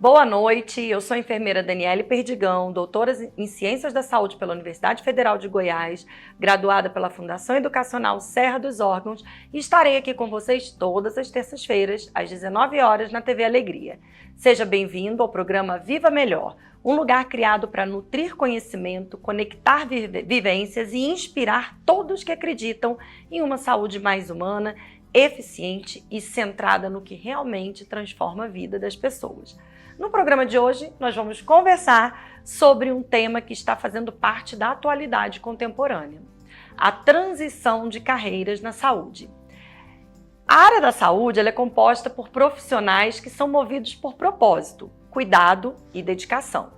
Boa noite, eu sou a enfermeira Daniele Perdigão, doutora em Ciências da Saúde pela Universidade Federal de Goiás, graduada pela Fundação Educacional Serra dos Órgãos e estarei aqui com vocês todas as terças-feiras, às 19 horas, na TV Alegria. Seja bem-vindo ao programa Viva Melhor, um lugar criado para nutrir conhecimento, conectar vivências e inspirar todos que acreditam em uma saúde mais humana, eficiente e centrada no que realmente transforma a vida das pessoas. No programa de hoje, nós vamos conversar sobre um tema que está fazendo parte da atualidade contemporânea: a transição de carreiras na saúde. A área da saúde ela é composta por profissionais que são movidos por propósito, cuidado e dedicação.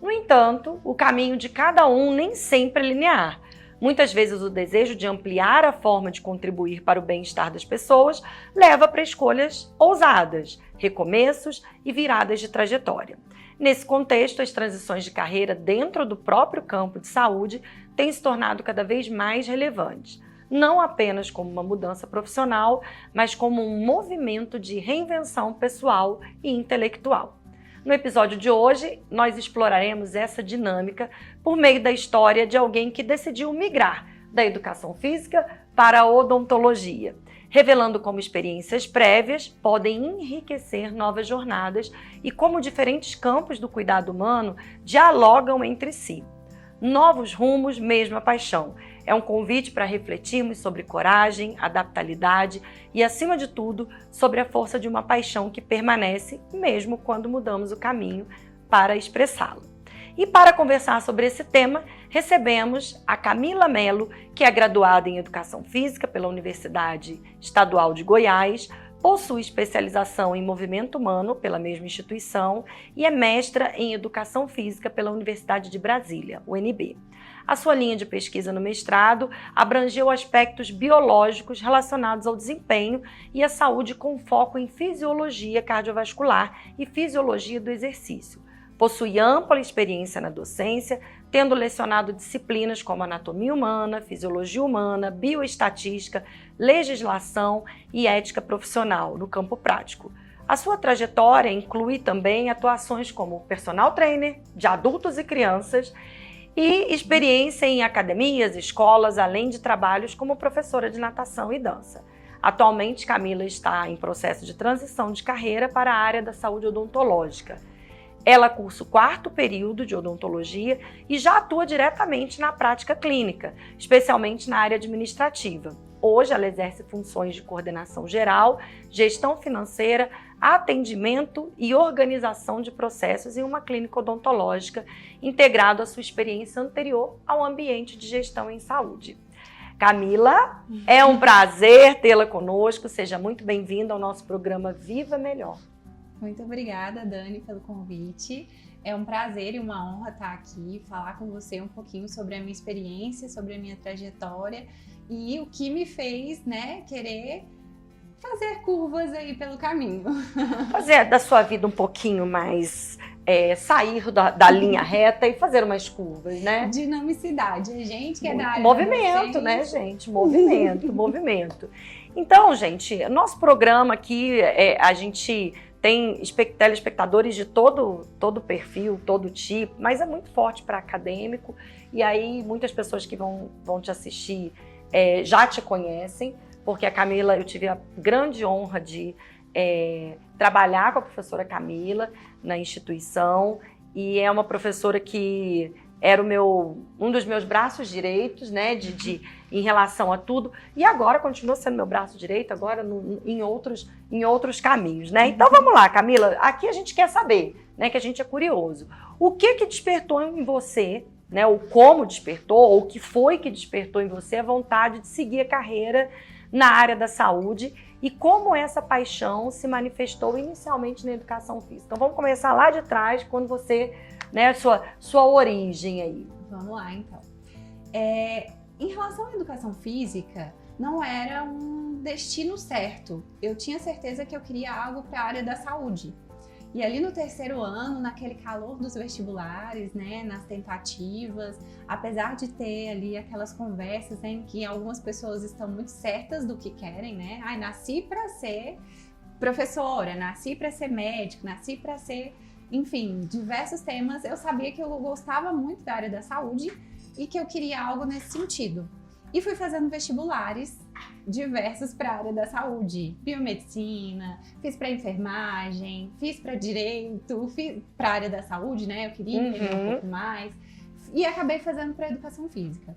No entanto, o caminho de cada um nem sempre é linear. Muitas vezes o desejo de ampliar a forma de contribuir para o bem-estar das pessoas leva para escolhas ousadas, recomeços e viradas de trajetória. Nesse contexto, as transições de carreira dentro do próprio campo de saúde têm se tornado cada vez mais relevantes, não apenas como uma mudança profissional, mas como um movimento de reinvenção pessoal e intelectual. No episódio de hoje, nós exploraremos essa dinâmica por meio da história de alguém que decidiu migrar da educação física para a odontologia, revelando como experiências prévias podem enriquecer novas jornadas e como diferentes campos do cuidado humano dialogam entre si. Novos rumos, mesma paixão. É um convite para refletirmos sobre coragem, adaptabilidade e, acima de tudo, sobre a força de uma paixão que permanece mesmo quando mudamos o caminho para expressá-la. E para conversar sobre esse tema, recebemos a Camila Mello, que é graduada em Educação Física pela Universidade Estadual de Goiás, possui especialização em movimento humano pela mesma instituição e é mestra em Educação Física pela Universidade de Brasília, UNB. A sua linha de pesquisa no mestrado abrangeu aspectos biológicos relacionados ao desempenho e à saúde com foco em fisiologia cardiovascular e fisiologia do exercício. Possui ampla experiência na docência, tendo lecionado disciplinas como anatomia humana, fisiologia humana, bioestatística, legislação e ética profissional no campo prático. A sua trajetória inclui também atuações como personal trainer de adultos e crianças e experiência em academias, escolas, além de trabalhos como professora de natação e dança. Atualmente, Camila está em processo de transição de carreira para a área da saúde odontológica. Ela cursa o 4º período de odontologia e já atua diretamente na prática clínica, especialmente na área administrativa. Hoje ela exerce funções de coordenação geral, gestão financeira, atendimento e organização de processos em uma clínica odontológica, integrado à sua experiência anterior ao ambiente de gestão em saúde. Camila, é um prazer tê-la conosco, seja muito bem-vinda ao nosso programa Viva Melhor. Muito obrigada, Dani, pelo convite. É um prazer e uma honra estar aqui, falar com você um pouquinho sobre a minha experiência, sobre a minha trajetória e o que me fez, querer fazer curvas aí pelo caminho. Fazer da sua vida um pouquinho mais, sair da linha reta e fazer umas curvas, né? Dinamicidade, a gente que é da área movimento, né, gente? Movimento. Então, gente, nosso programa aqui, a gente tem telespectadores de todo perfil, todo tipo, mas é muito forte para acadêmico. E aí muitas pessoas que vão te assistir já te conhecem, porque a Camila, eu tive a grande honra de trabalhar com a professora Camila na instituição, e é uma professora que era um dos meus braços direitos, né, em relação a tudo, e agora continua sendo meu braço direito, agora em outros caminhos, né? Então vamos lá, Camila, aqui a gente quer saber, né, que a gente é curioso. O que despertou em você, né, ou como despertou, ou o que foi que despertou em você a vontade de seguir a carreira na área da saúde e como essa paixão se manifestou inicialmente na educação física? Então vamos começar lá de trás, quando você, né, sua origem aí. Vamos lá, então. Em relação à educação física, não era um destino certo. Eu tinha certeza que eu queria algo para a área da saúde. E ali no 3º ano, naquele calor dos vestibulares, né, nas tentativas, apesar de ter ali aquelas conversas, né, em que algumas pessoas estão muito certas do que querem, né? Nasci para ser professora, nasci para ser médico, nasci para ser enfim, diversos temas. Eu sabia que eu gostava muito da área da saúde e que eu queria algo nesse sentido. E fui fazendo vestibulares diversos para a área da saúde, biomedicina, fiz para enfermagem, fiz para direito, fiz para a área da saúde, né? Eu queria entender um pouco mais e acabei fazendo para educação física.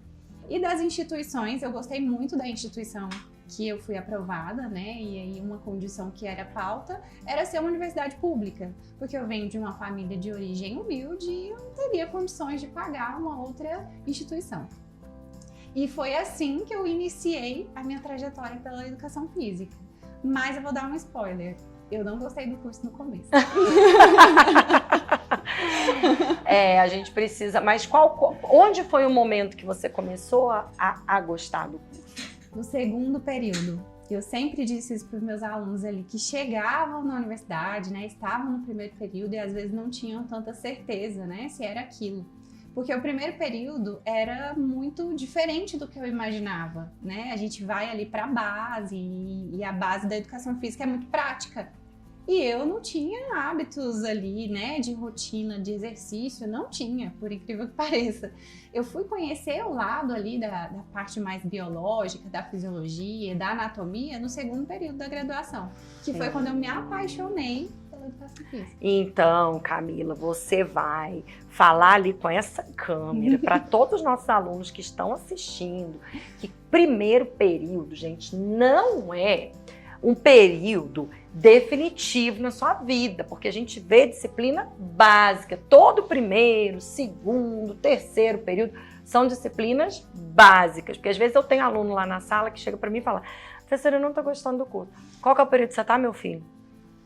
E das instituições, eu gostei muito da instituição que eu fui aprovada, né? E aí uma condição que era pauta era ser uma universidade pública, porque eu venho de uma família de origem humilde e eu não teria condições de pagar uma outra instituição. E foi assim que eu iniciei a minha trajetória pela educação física. Mas eu vou dar um spoiler. Eu não gostei do curso no começo. A gente precisa... Mas onde foi o momento que você começou a gostar do curso? No segundo período. Eu sempre disse isso para os meus alunos ali, que chegavam na universidade, né? Estavam no primeiro período e às vezes não tinham tanta certeza, né? Se era aquilo. Porque o primeiro período era muito diferente do que eu imaginava, né? A gente vai ali para a base e a base da educação física é muito prática. E eu não tinha hábitos ali, né, de rotina, de exercício, não tinha, por incrível que pareça. Eu fui conhecer o lado ali da parte mais biológica, da fisiologia, da anatomia no segundo período da graduação, que foi quando eu me apaixonei pela educação física. Então, Camila, você vai falar ali com essa câmera para todos os nossos alunos que estão assistindo, que primeiro período, gente, não é um período definitivo na sua vida, porque a gente vê disciplina básica, todo primeiro, segundo, terceiro período são disciplinas básicas, porque às vezes eu tenho aluno lá na sala que chega para mim e fala: professora, eu não tô gostando do curso. Qual que é o período que você tá, meu filho?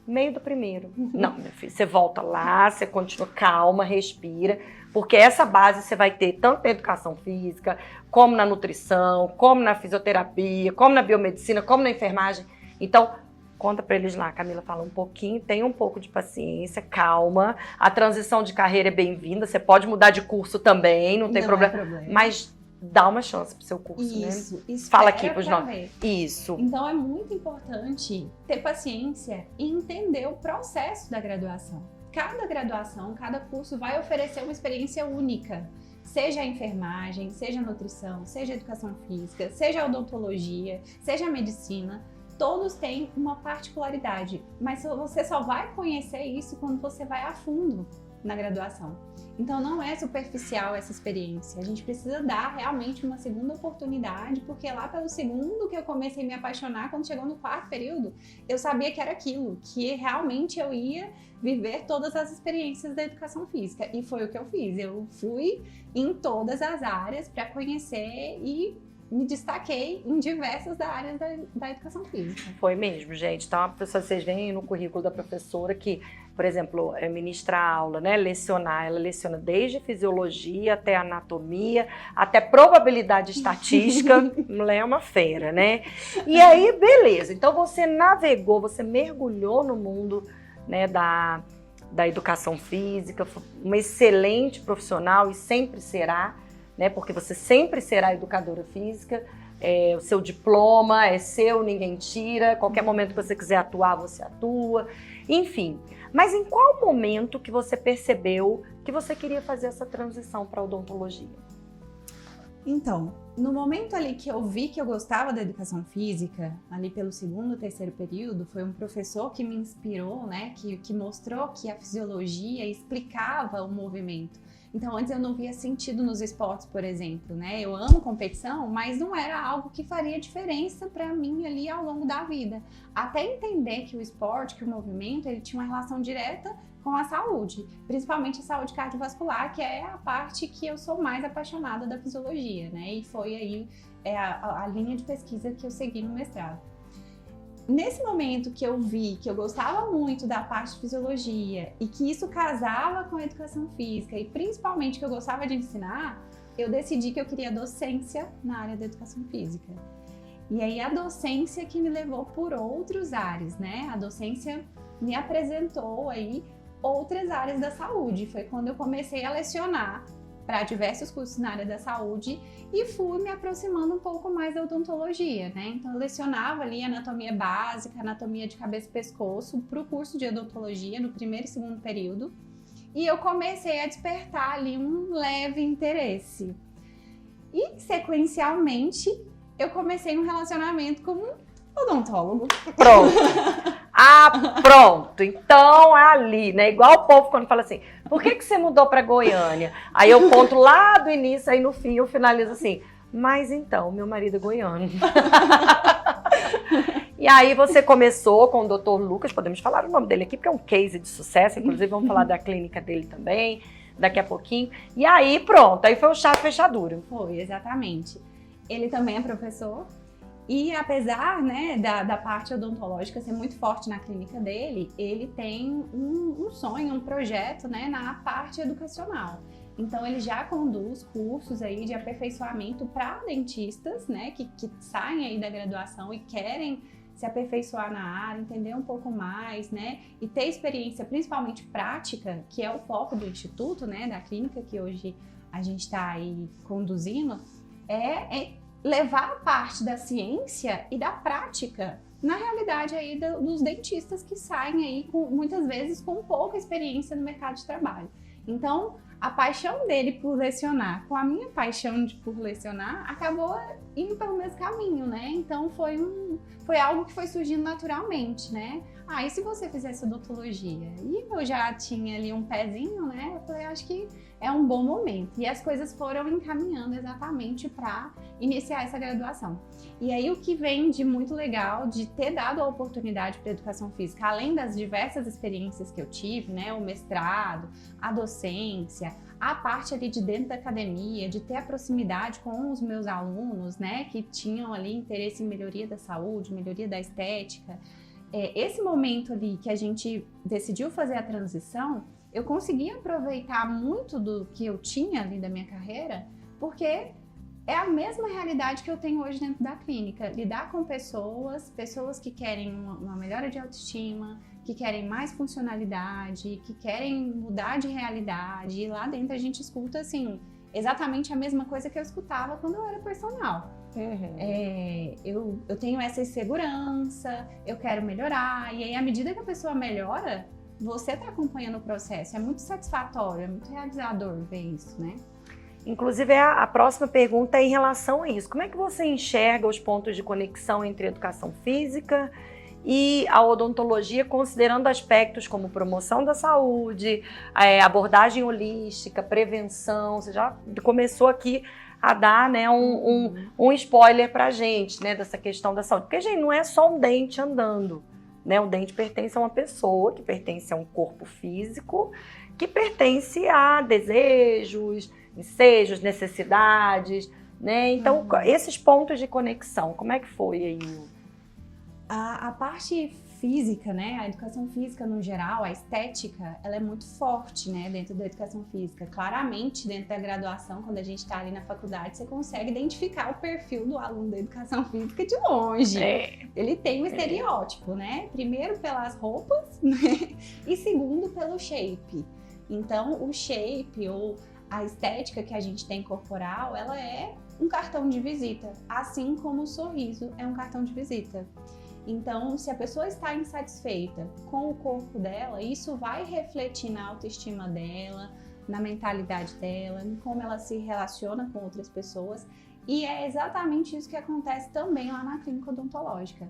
Meio do primeiro. Não, meu filho, você volta lá, você continua calma, respira, porque essa base você vai ter tanto na educação física, como na nutrição, como na fisioterapia, como na biomedicina, como na enfermagem. Então, conta para eles lá, Camila, fala um pouquinho, tenha um pouco de paciência, calma. A transição de carreira é bem-vinda, você pode mudar de curso também, não tem problema. Mas dá uma chance pro seu curso, isso, né? Fala aqui pros nossos. Isso. Então é muito importante ter paciência e entender o processo da graduação. Cada graduação, cada curso vai oferecer uma experiência única. Seja a enfermagem, seja a nutrição, seja a educação física, seja a odontologia, seja a medicina. Todos têm uma particularidade, mas você só vai conhecer isso quando você vai a fundo na graduação. Então não é superficial essa experiência, a gente precisa dar realmente uma segunda oportunidade, porque lá pelo segundo que eu comecei a me apaixonar, quando chegou no quarto período, eu sabia que era aquilo, que realmente eu ia viver todas as experiências da educação física. E foi o que eu fiz, eu fui em todas as áreas para conhecer e me destaquei em diversas áreas da educação física. Foi mesmo, gente. Então, vocês veem no currículo da professora que, por exemplo, ministrar aula, né, lecionar, ela leciona desde fisiologia até anatomia, até probabilidade estatística, mulher é uma fera, né? E aí, beleza. Então, você navegou, você mergulhou no mundo, né, da educação física, uma excelente profissional e sempre será, né? Porque você sempre será educadora física, o seu diploma é seu, ninguém tira, qualquer momento que você quiser atuar, você atua, enfim. Mas em qual momento que você percebeu que você queria fazer essa transição para a odontologia? Então, no momento ali que eu vi que eu gostava da educação física, ali pelo segundo, terceiro período, foi um professor que me inspirou, né? Que mostrou que a fisiologia explicava o movimento. Então, antes eu não via sentido nos esportes, por exemplo, né? Eu amo competição, mas não era algo que faria diferença para mim ali ao longo da vida. Até entender que o esporte, que o movimento, ele tinha uma relação direta com a saúde, principalmente a saúde cardiovascular, que é a parte que eu sou mais apaixonada da fisiologia, né? E foi aí a linha de pesquisa que eu segui no mestrado. Nesse momento que eu vi que eu gostava muito da parte de fisiologia e que isso casava com a educação física e principalmente que eu gostava de ensinar, eu decidi que eu queria docência na área da educação física. E aí a docência que me levou por outros ares, né? A docência me apresentou aí outras áreas da saúde. Foi quando eu comecei a lecionar para diversos cursos na área da saúde e fui me aproximando um pouco mais da odontologia, né? Então eu lecionava ali anatomia básica, anatomia de cabeça e pescoço para o curso de odontologia no primeiro e segundo período. E eu comecei a despertar ali um leve interesse. E, sequencialmente, eu comecei um relacionamento com um odontólogo. Pronto. Pronto. Então, é ali, né? Igual o povo quando fala assim, por que você mudou para Goiânia? Aí eu conto lá do início, aí no fim eu finalizo assim, mas então, meu marido é goiano. E aí você começou com o Dr. Lucas, podemos falar o nome dele aqui, porque é um case de sucesso, inclusive vamos falar da clínica dele também, daqui a pouquinho. E aí pronto, aí foi o chá fechadura. Foi, exatamente. Ele também é professor e apesar, né, da parte odontológica ser muito forte na clínica dele, ele tem um sonho, um projeto, né, na parte educacional. Então ele já conduz cursos aí de aperfeiçoamento para dentistas, né, que saem aí da graduação e querem se aperfeiçoar na área, entender um pouco mais, né, e ter experiência principalmente prática, que é o foco do instituto, né, da clínica que hoje a gente está aí conduzindo, é levar a parte da ciência e da prática na realidade aí dos dentistas que saem aí muitas vezes com pouca experiência no mercado de trabalho. Então, a paixão dele por lecionar com a minha paixão por lecionar acabou indo pelo mesmo caminho, né? Então foi algo que foi surgindo naturalmente, né? E se você fizesse odontologia? E eu já tinha ali um pezinho, né? Eu falei, acho que é um bom momento. E as coisas foram encaminhando exatamente para iniciar essa graduação. E aí o que vem de muito legal de ter dado a oportunidade para a educação física, além das diversas experiências que eu tive, né? O mestrado, a docência, a parte ali de dentro da academia, de ter a proximidade com os meus alunos, né? Que tinham ali interesse em melhoria da saúde, melhoria da estética. Esse momento ali que a gente decidiu fazer a transição, eu consegui aproveitar muito do que eu tinha ali da minha carreira, porque é a mesma realidade que eu tenho hoje dentro da clínica. Lidar com pessoas que querem uma melhora de autoestima, que querem mais funcionalidade, que querem mudar de realidade. E lá dentro a gente escuta, assim, exatamente a mesma coisa que eu escutava quando eu era personal. Eu tenho essa insegurança, eu quero melhorar. E aí, à medida que a pessoa melhora, você está acompanhando o processo. É muito satisfatório, é muito realizador ver isso, né? Inclusive, a próxima pergunta é em relação a isso. Como é que você enxerga os pontos de conexão entre a educação física e a odontologia, considerando aspectos como promoção da saúde, abordagem holística, prevenção? Você já começou aqui a dar, né, um spoiler pra gente, né, dessa questão da saúde. Porque, gente, não é só um dente andando, né? O dente pertence a uma pessoa, que pertence a um corpo físico, que pertence a desejos, ensejos, necessidades, né? Então, esses pontos de conexão, como é que foi aí? A parte física, né, a educação física no geral, a estética, ela é muito forte, né, dentro da educação física. Claramente, dentro da graduação, quando a gente está ali na faculdade, você consegue identificar o perfil do aluno da educação física de longe. Ele tem um estereótipo, né? Primeiro pelas roupas, né? E segundo pelo shape. Então, o shape ou a estética que a gente tem corporal, ela é um cartão de visita, assim como o sorriso é um cartão de visita. Então, se a pessoa está insatisfeita com o corpo dela, isso vai refletir na autoestima dela, na mentalidade dela, em como ela se relaciona com outras pessoas. E é exatamente isso que acontece também lá na clínica odontológica.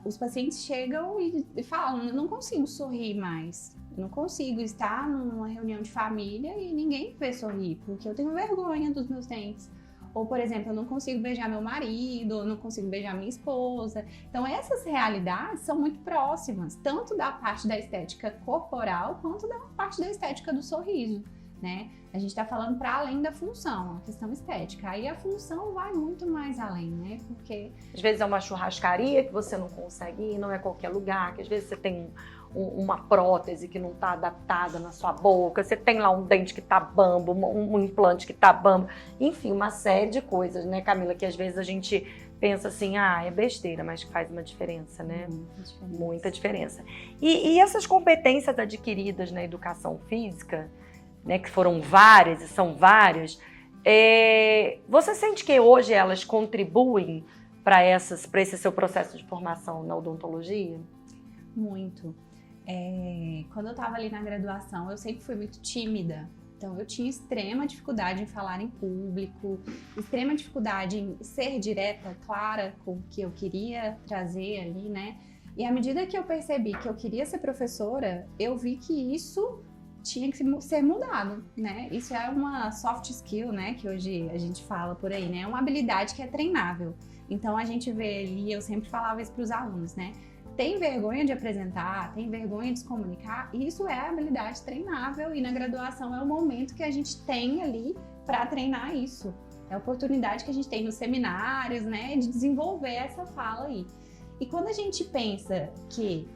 Os pacientes chegam e falam, eu não consigo sorrir mais, eu não consigo estar numa reunião de família e ninguém vê sorrir, porque eu tenho vergonha dos meus dentes. Ou, por exemplo, eu não consigo beijar meu marido, eu não consigo beijar minha esposa. Então, essas realidades são muito próximas, tanto da parte da estética corporal, quanto da parte da estética do sorriso, né? A gente está falando para além da função, a questão estética. Aí a função vai muito mais além, né? Porque às vezes é uma churrascaria que você não consegue ir, não é qualquer lugar, que às vezes você tem uma prótese que não está adaptada na sua boca, você tem lá um dente que está bambo, um implante que está bambo, enfim, uma série de coisas, né, Camila, que às vezes a gente pensa assim, é besteira, mas que faz uma diferença, né? Muita diferença. E essas competências adquiridas na educação física, né, que foram várias e são várias, você sente que hoje elas contribuem para esse seu processo de formação na odontologia? Muito. quando eu estava ali na graduação, eu sempre fui muito tímida. Então, eu tinha extrema dificuldade em falar em público, extrema dificuldade em ser direta, clara com o que eu queria trazer ali, né? E à medida que eu percebi que eu queria ser professora, eu vi que isso tinha que ser mudado, né? Isso é uma soft skill, né? Que hoje a gente fala por aí, né? É uma habilidade que é treinável. Então, a gente vê ali, eu sempre falava isso para os alunos, né? Tem vergonha de apresentar, tem vergonha de se comunicar, isso é habilidade treinável e na graduação é o momento que a gente tem ali para treinar isso. É a oportunidade que a gente tem nos seminários, né, de desenvolver essa fala aí. E quando a gente pensa que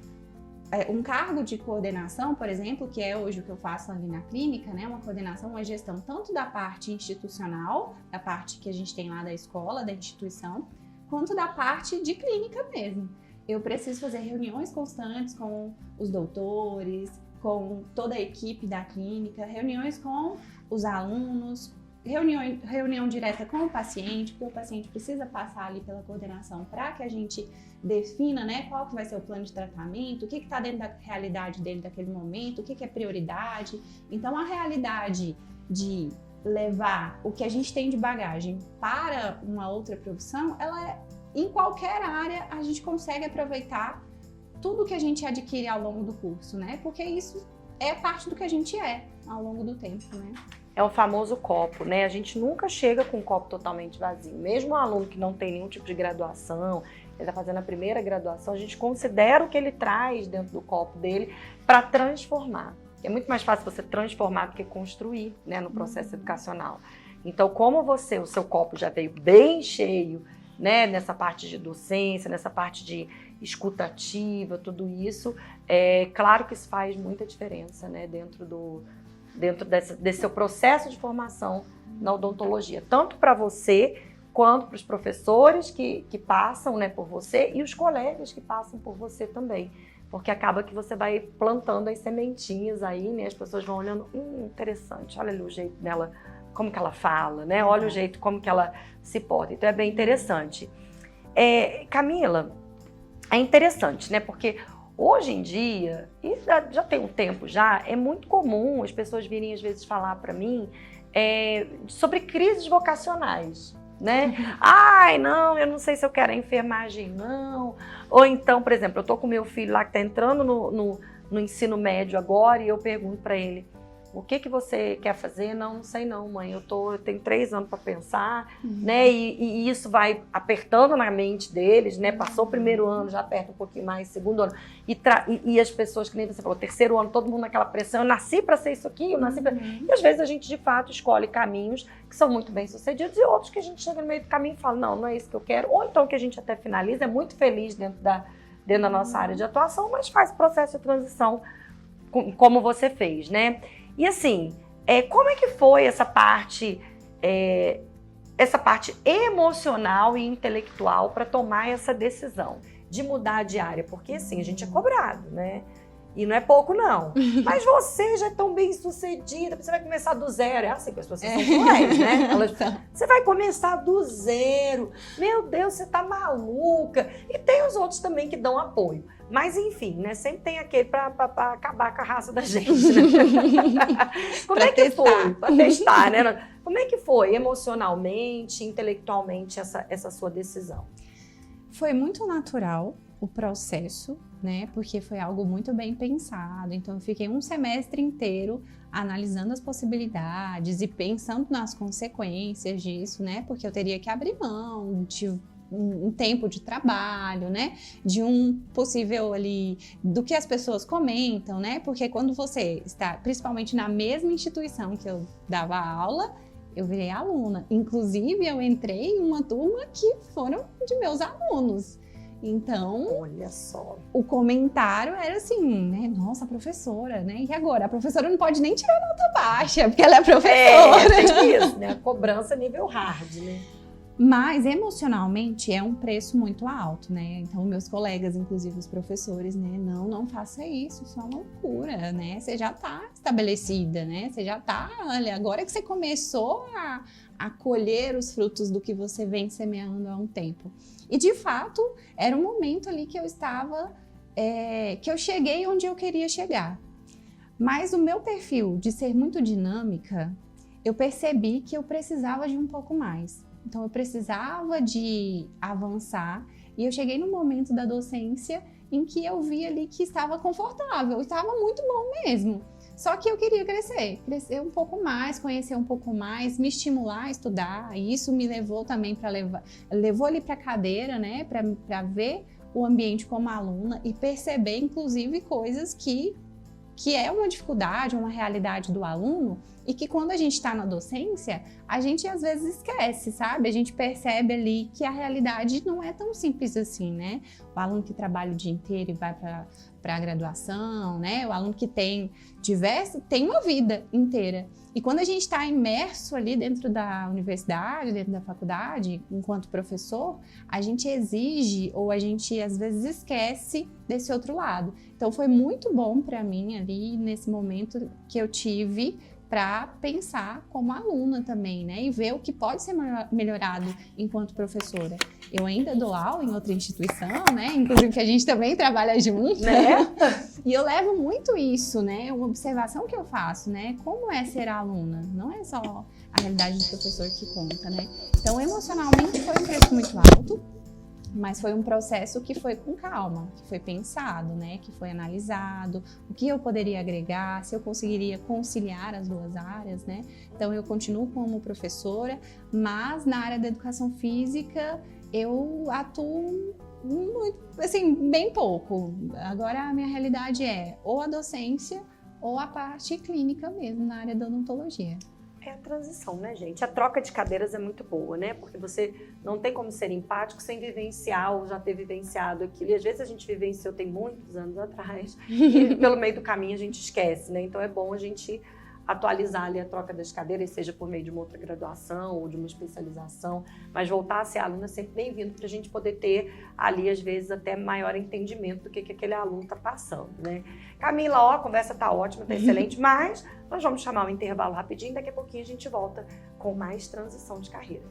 um cargo de coordenação, por exemplo, que é hoje o que eu faço ali na clínica, né, uma coordenação, uma gestão tanto da parte institucional, da parte que a gente tem lá da escola, da instituição, quanto da parte de clínica mesmo. Eu preciso fazer reuniões constantes com os doutores, com toda a equipe da clínica, reuniões com os alunos, reunião direta com o paciente, porque o paciente precisa passar ali pela coordenação para que a gente defina, né, qual que vai ser o plano de tratamento, o que está dentro da realidade dele daquele momento, o que é prioridade. Então, a realidade de levar o que a gente tem de bagagem para uma outra profissão, ela é em qualquer área a gente consegue aproveitar tudo que a gente adquire ao longo do curso, né? Porque isso é parte do que a gente é ao longo do tempo, né? É o famoso copo, né? A gente nunca chega com um copo totalmente vazio. Mesmo um aluno que não tem nenhum tipo de graduação, ele está fazendo a primeira graduação, a gente considera o que ele traz dentro do copo dele para transformar. É muito mais fácil você transformar do que construir, né, no processo educacional. Então, como o seu copo já veio bem cheio, né, nessa parte de docência, nessa parte de escutativa, tudo isso, claro que isso faz muita diferença, né, dentro desse seu processo de formação na odontologia, tanto para você quanto para os professores que passam, né, por você e os colegas que passam por você também, porque acaba que você vai plantando as sementinhas aí, né, as pessoas vão olhando, interessante, olha ali o jeito dela, como que ela fala, né? Olha o jeito como que ela se porta. Então é bem interessante. Camila, é interessante, né? Porque hoje em dia, e já tem um tempo já, é muito comum as pessoas virem às vezes falar para mim sobre crises vocacionais, né? Ai, não, eu não sei se eu quero a enfermagem, não. Ou então, por exemplo, eu tô com meu filho lá que tá entrando no ensino médio agora e eu pergunto para ele, o que você quer fazer? Não sei não, mãe. Eu tenho 3 anos para pensar, né? E isso vai apertando na mente deles, né? Passou o primeiro ano, já aperta um pouquinho mais, segundo ano. E as pessoas, que nem você falou, terceiro ano, todo mundo naquela pressão. Eu nasci para ser isso aqui, eu nasci para... E às vezes a gente, de fato, escolhe caminhos que são muito bem sucedidos e outros que a gente chega no meio do caminho e fala, não é isso que eu quero. Ou então que a gente até finaliza, é muito feliz dentro da nossa área de atuação, mas faz o processo de transição como você fez, né? E assim, como é que foi essa parte emocional e intelectual para tomar essa decisão de mudar de área? Porque assim, a gente é cobrado, né? E não é pouco, não. Mas você já é tão bem sucedida, você vai começar do zero. É assim que as pessoas são cruéis, né? Você vai começar do zero. Meu Deus, você tá maluca. E tem os outros também que dão apoio. Mas enfim, né? Sempre tem aquele para acabar com a raça da gente, né? Como é que foi? Para testar, né? Como é que foi emocionalmente, intelectualmente essa sua decisão? Foi muito natural o processo, né? Porque foi algo muito bem pensado. Então, eu fiquei um semestre inteiro analisando as possibilidades e pensando nas consequências disso, né? Porque eu teria que abrir mão de um tempo de trabalho, né? De um possível ali, do que as pessoas comentam, né? Porque quando você está, principalmente na mesma instituição que eu dava aula, eu virei aluna. Inclusive, eu entrei em uma turma que foram de meus alunos. Então, olha só, o comentário era assim, né? Nossa, professora, né? E agora? A professora não pode nem tirar nota baixa, porque ela é professora. Tem isso, né? A cobrança nível hard, né? Mas, emocionalmente, é um preço muito alto, né? Então, meus colegas, inclusive os professores, né? Não faça isso é uma loucura, né? Você já tá estabelecida, né? Você já tá, olha, agora que você começou a colher os frutos do que você vem semeando há um tempo. E, de fato, era um momento ali que eu estava que eu cheguei onde eu queria chegar. Mas o meu perfil de ser muito dinâmica, eu percebi que eu precisava de um pouco mais. Então, eu precisava de avançar e eu cheguei no momento da docência em que eu vi ali que estava confortável, estava muito bom mesmo. Só que eu queria crescer um pouco mais, conhecer um pouco mais, me estimular a estudar. E isso me levou também levou ali para a cadeira, né, para ver o ambiente como aluna e perceber, inclusive, coisas que é uma dificuldade, uma realidade do aluno e que quando a gente está na docência, a gente às vezes esquece, sabe? A gente percebe ali que a realidade não é tão simples assim, né? O aluno que trabalha o dia inteiro e vai para a graduação, né? O aluno que tem uma vida inteira. E quando a gente está imerso ali dentro da universidade, dentro da faculdade, enquanto professor, a gente exige ou a gente às vezes esquece desse outro lado. Então foi muito bom para mim ali nesse momento que eu tive para pensar como aluna também, né? E ver o que pode ser melhorado enquanto professora. Eu ainda dou aula em outra instituição, né? Inclusive que a gente também trabalha junto, né? E eu levo muito isso, né? Uma observação que eu faço, né? Como é ser aluna? Não é só a realidade do professor que conta, né? Então, emocionalmente foi um preço muito alto, mas foi um processo que foi com calma, que foi pensado, né? Que foi analisado, o que eu poderia agregar, se eu conseguiria conciliar as duas áreas, né? Então, eu continuo como professora, mas na área da educação física, eu atuo muito, assim, bem pouco. Agora, a minha realidade é ou a docência ou a parte clínica mesmo, na área da odontologia. É a transição, né, gente? A troca de cadeiras é muito boa, né? Porque você não tem como ser empático sem vivenciar ou já ter vivenciado aquilo. E às vezes a gente vivenciou tem muitos anos atrás e pelo meio do caminho a gente esquece, né? Então é bom a gente atualizar ali a troca das cadeiras, seja por meio de uma outra graduação ou de uma especialização, mas voltar a ser aluno é sempre bem-vindo para a gente poder ter ali, às vezes, até maior entendimento do que aquele aluno está passando, né? Camila, ó, a conversa tá ótima, tá excelente, mas nós vamos chamar um intervalo rapidinho, daqui a pouquinho a gente volta com mais transição de carreira.